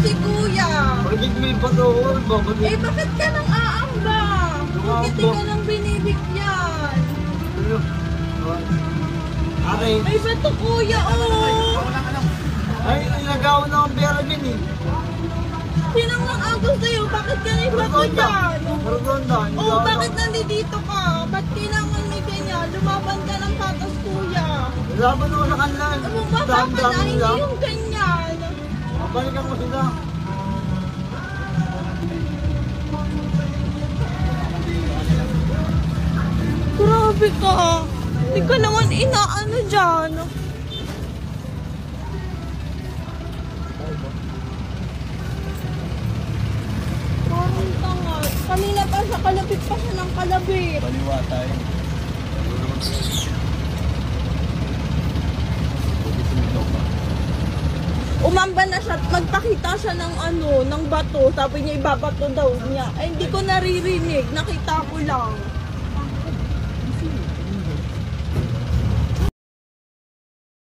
si kuya. Bakit may patuon? Eh, bakit ka nang aamba? Bakit ka nang binibigyan? Aray. May bato kuya, oh. Ay, nilagaw na ang pera din eh. Sinang nang agaw sa'yo? Bakit ka may bato dyan? Maraganda. Oh, bakit nandito ka? Ba't kailangan may ganyan? Lumaban ka ng patas kuya. Laban mo sa kanila. Bumaba ka na, hindi yung ganyan. Balikan mo sila. Grabe ka. Hindi ka naman inaano dyan. Parang tanga. Kanina pa siya, kalabit pa siya ng kalabit. Baliwa tayo. Umamba na siya at magpakita siya ng ng bato. Sabi niya ibabato daw niya. Ay, hindi ko naririnig. Nakita ko lang.